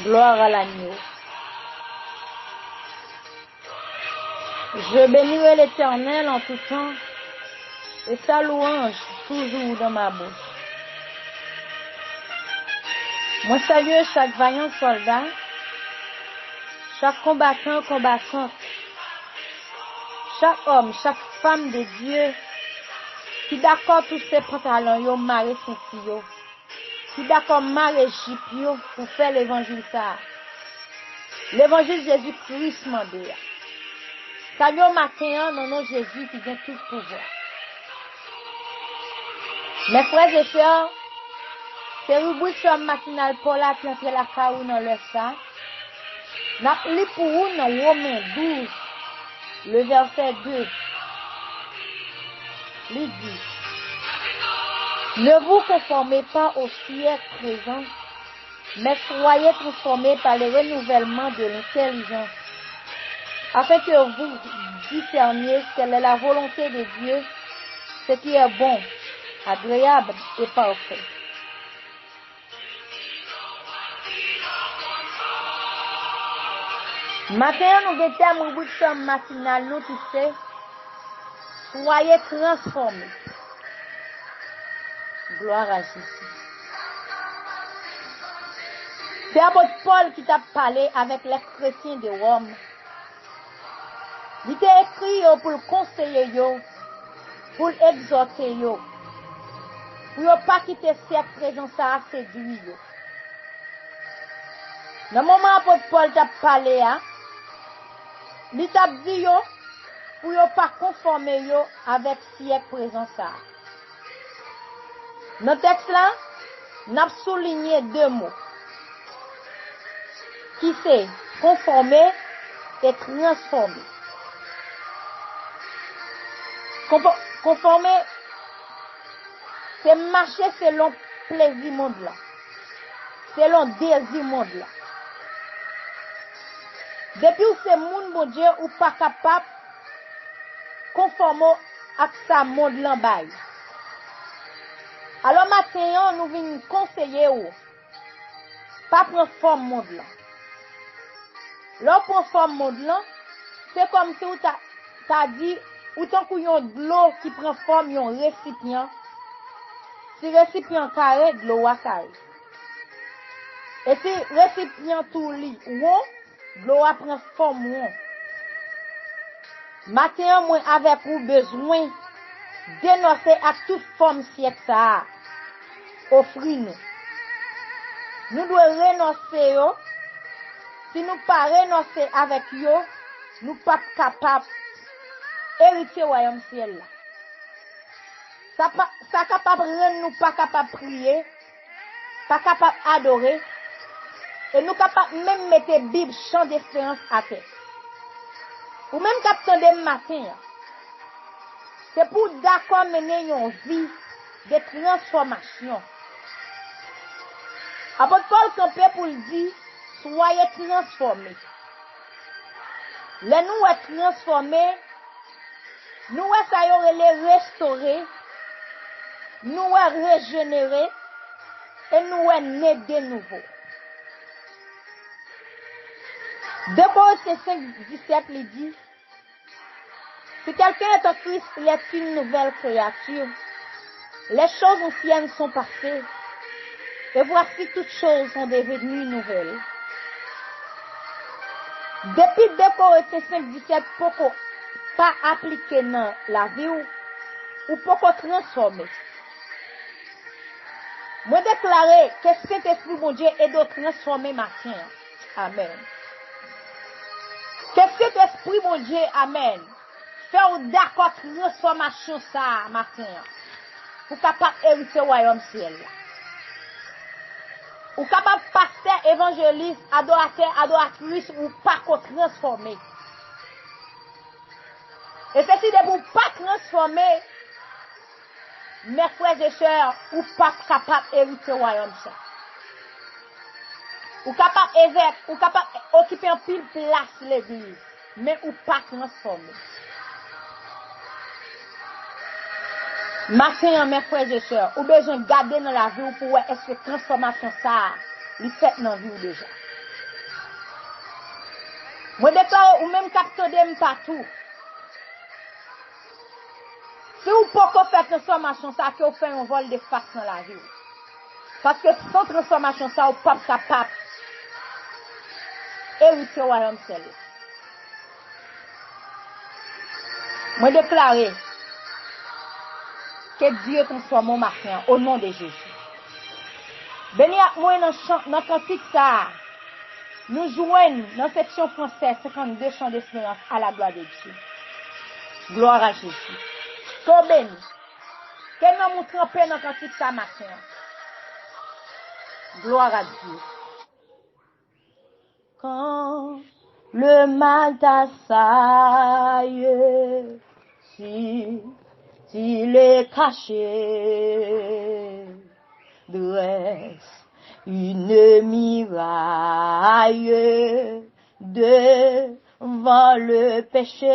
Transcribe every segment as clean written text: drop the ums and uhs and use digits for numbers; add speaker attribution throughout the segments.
Speaker 1: Gloire à l'agneau. Je bénirai l'Éternel en tout temps et sa louange toujours dans ma bouche. Moi salue chaque vaillant soldat, chaque combattant, combattante, chaque homme, chaque femme de Dieu qui d'accord tous ses pantalons yo maré senti yo, qui d'accord maré jip yo pour faire l'évangile ça. L'évangile Jésus-Christ mandé. Salut matin non non Jésus qui vient tout pouvoir. Mes frères et sœurs, c'est rubrique sur matinal pour la qui entre la caou dans le ça. N'a li pour vous dans Romains 12, le verset 2. Il dit: ne vous conformez pas au siècle présent, mais soyez transformés par le renouvellement de l'intelligence, afin que vous discerniez quelle est la volonté de Dieu, ce qui est bon, agréable et parfait. Matin, nous avons un rubrique matinal, nous qui c'est, soyez transformés. Gloire à Jésus. C'est l'apôtre Paul qui t'a parlé avec les chrétiens de Rome. Il t'a écrit pour le conseiller, pour l'exhorter, pour ne pas quitter cette présence à séduire. Dans le moment où l'apôtre Paul t'a parlé, il t'a dit pour ne pas conformer avec cette présence. Dans le texte là, nous avons souligné deux mots. Qui c'est conformer et transformer. Conformer, c'est marcher selon plaisir monde là. Selon désir monde là. Depuis où c'est monde bon Dieu ou pas capable conformer à ça monde là bail. Alors maintenant nous venons conseiller ou pas prendre forme monde là. L'eau prend forme monde là, c'est comme si tu as dit ou tant qu'il y a de l'eau qui prend forme un récipient. Si récipient carré, de l'eau à carré. Et si récipient tout lit rond, de l'eau prend forme rond. Maintenant moi avec vous besoin dénoncer à toute forme siècle ça offrir nous. Nous devons renoncer yo. Si nous pas renoncer avec yo, nous pas capables hériter royaume ciel là. Ça capable rendre nous pas capable prier, pas capable adorer et nous capable même mettre Bible chant d'espérance à terre. Ou même capable de matin. C'est pour d'accord mener une vie de transformation. Apôtre Paul campé pour le dire, soyez transformés. Les nous être transformés, nous ça y aurait les restaurer, nous régénérer et nous nés de nouveau. 2 Corinthiens 5:17 il dit: si quelqu'un est en Christ, il est une nouvelle créature. Les choses anciennes sont passées. Et voici toutes choses sont devenues nouvelles. Depuis 2 Corinthiens 5:17, pourquoi pas appliquer dans la vie ou pourquoi transformer. Moi déclarer que cet esprit bon Dieu est de transformer matin. Amen. Que cet esprit bon Dieu, amen, faire d'accord transformation ça matin. Pour capable hériter royaume ciel. Ou capable pasteur, évangéliste, adorateur, adoratrice ou pas transformer. Et ceci de vous pas transformer, mes frères et sœurs, ou pas capable hériter royaume ça. Ou capable évêque, ou capable occuper un pile place l'église, mais ou pas transformer. Matin, mes frères et sœurs, ou besoin de garder dans la vie pour voir est-ce que transformation ça, il fait dans la vie déjà. Moi déclare ou même capter partout. Si vous pouvez faire transformation, ça que vous faites un vol de face dans la vie. Parce que sans transformation, ça vous pas capable hériter au royaume céleste. Moi déclarer que Dieu transforme mon matin au nom de Jésus. Béni à moi dans cantique ça. Nous jouons dans section française 52 chants d'espérance à la gloire de Dieu. Gloire à Jésus. So béni. Que nous tremper dans cantique ça matin. Gloire à Dieu. Quand le mal t'assaille, s'il est caché, dresse une muraille devant le péché.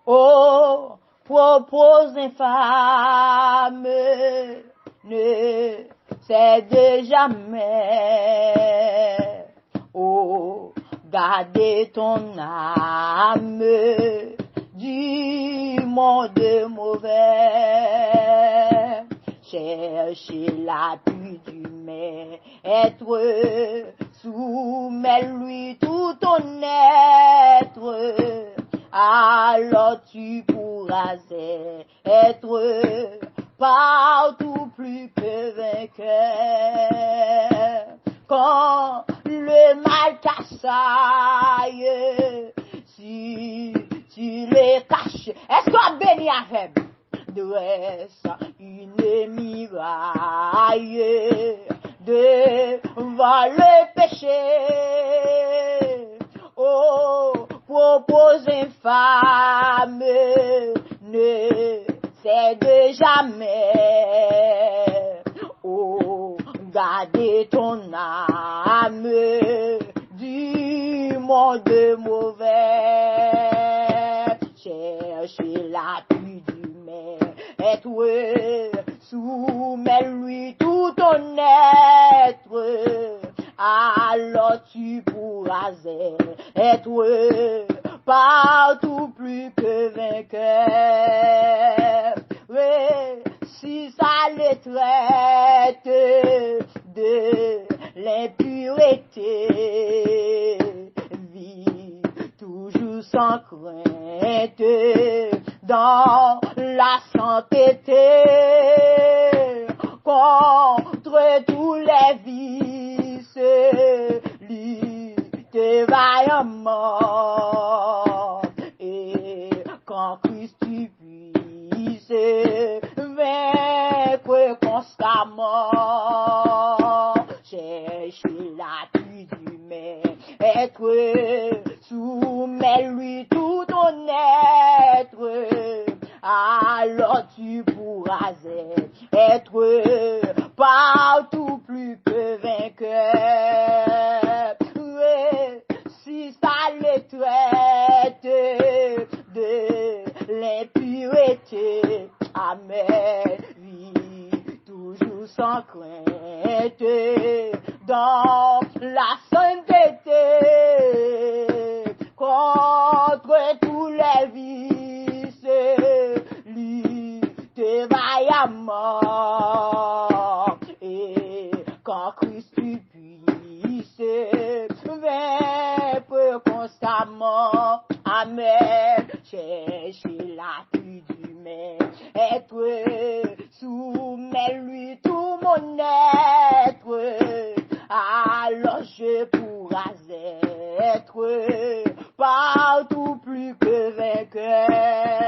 Speaker 1: Oh, propose infâme, ne cède jamais. Oh, gardez ton âme du monde mauvais. Cherchez l'appui du maître, soumets-lui tout ton être. Alors tu pourras être partout plus que vainqueur. Quand le mal t'assaille, si tu les caches, est-ce qu'on bénit avec? Dresse une muraille devant le péché. Oh, propose infâme, ne cède jamais. Oh, gardez ton âme du monde mauvais. Cherchez l'appui du maître, soumets-lui tout ton être. Alors tu pourras être partout plus que vainqueur. Oui, si ça les traite de l'impureté, vis toujours sans crainte dans la sainteté, contre tous les vices, lutte vaillamment, et quand Christ tu puisses vaincre constamment. Cherchez l'appui du maître, soumets-lui tout ton être. Alors tu pourras être partout plus que vainqueur. Si ça les traite de l'impureté, amen, vis toujours sans crainte dans la sainteté, contre tous les vices, lutte vaillamment, et quand Christ tu puisses vaincre constamment, amen. Cherchez l'appui du maître, soumets-lui tout mon être. Alors je pourras être partout plus que vainqueur.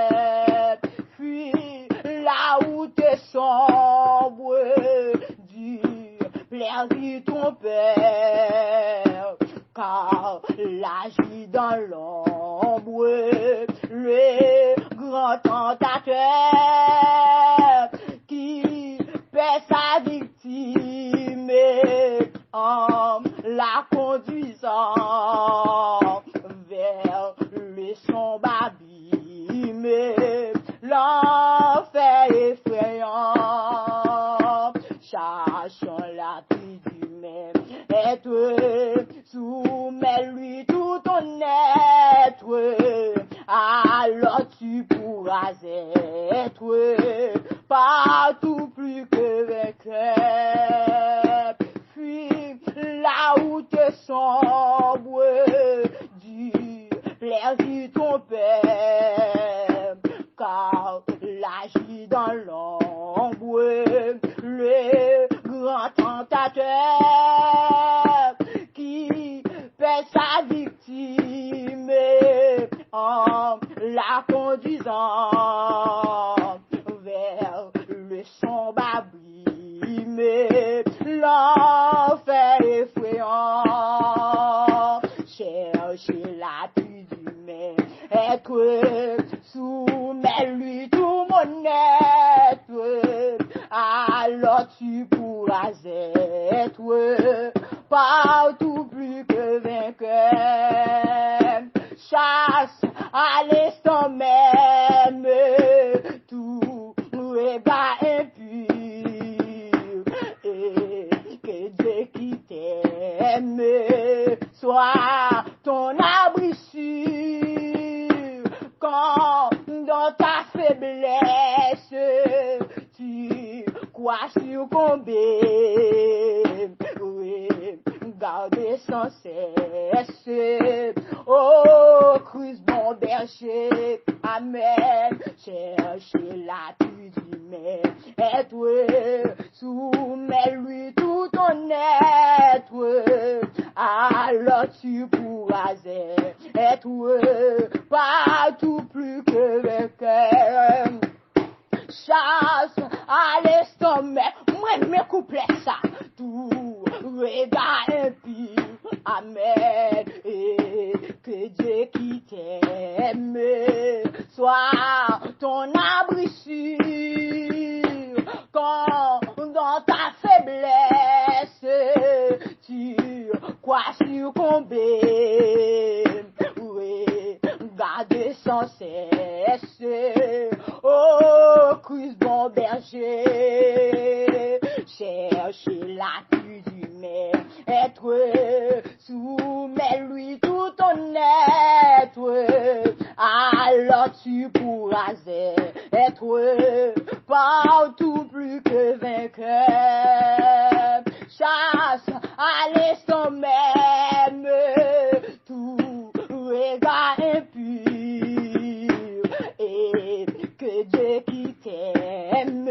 Speaker 1: Fuis là où t'es sombre, du plaisir ton père, car l'agit dans l'ombre, le grand tentateur qui paie sa victime en la conduisant vers le sombre abîme, l'enfer effrayant. Cherchons l'appui du maître, soumets être partout plus que vainqueur. Fuis là où te sombre, du plaisir ton père, car l'agit dans l'ombre, le grand tentateur qui paie sa victime en la conduisant vers le sombre abîme, l'enfer effrayant. Cherchez l'appui du maître, soumets-lui tout mon être, alors tu pourras être partout plus que vainqueur. Chasse à l'instant même tout regard impur, et que Dieu qui t'aime soit ton abri sûr. Quand dans ta faiblesse tu crois succomber, oui, garde sans cesse, oh Christ bon berger, amen. Cherchez l'appui du maître, soumets-lui tout ton être, alors tu pourras être partout plus que vainqueur. Chasse à l'instant même, moi me couplets ça, tout regard impur, amen, et que Dieu qui t'aime soit ton abri sûr. Quand dans ta faiblesse tu crois succomber, oui, garde sans cesse, oh Christ bon berger. Cherchez l'appui du maître, soumets-lui tout ton être, alors tu pourras être partout plus que vainqueur. Chasse à l'instant même tout regard impur, et que Dieu qui t'aime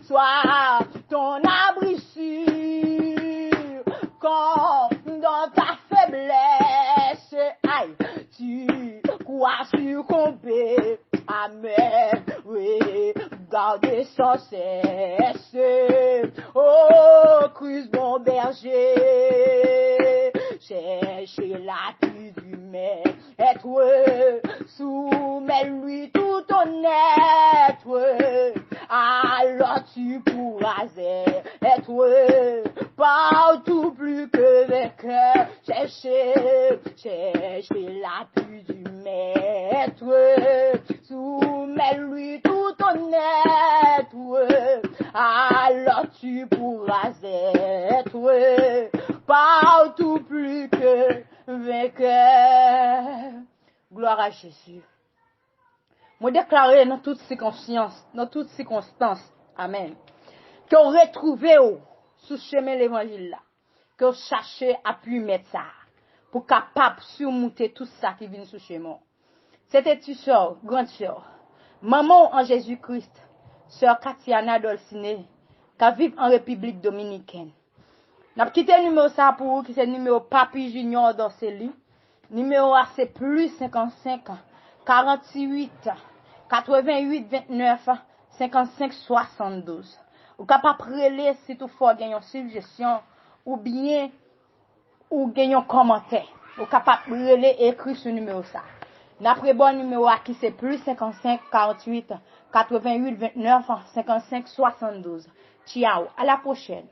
Speaker 1: soit ton abri sûr. Quand dans ta faiblesse, aïe, tu crois succomber, amen, oui, garde sans cesse, oh Christ bon berger. Cherchez l'appui du maître, soumets-lui tout ton être, alors tu pourras être partout plus que vainqueur. Cherchez l'appui du maître, soumets-lui tout ton être, alors tu pourras être partout plus que vainqueur. Gloire à Jésus. Moi déclarer dans toutes circonstances, amen, que vous retrouvez sous chemin l'évangile là, que vous cherchez à plus mettre ça, pour capable surmonter tout ça qui vient sous chemin. C'était tu sœur, grande sœur, maman en Jésus-Christ, sœur Katiana Dolcine, qui vit en République Dominicaine. N'a quitté le numéro ça pour vous, qui c'est le numéro Papi Junior d'Orceli. Numéro A c'est plus 55 48 88 29 55 72. Ou capable preler si toutefois gagne une suggestion ou bien ou gagne un commentaire. Ou capable preler écrire ce numéro ça. N'après bon numéro A qui c'est plus 55 48 88 29 55 72. Ciao, à la prochaine.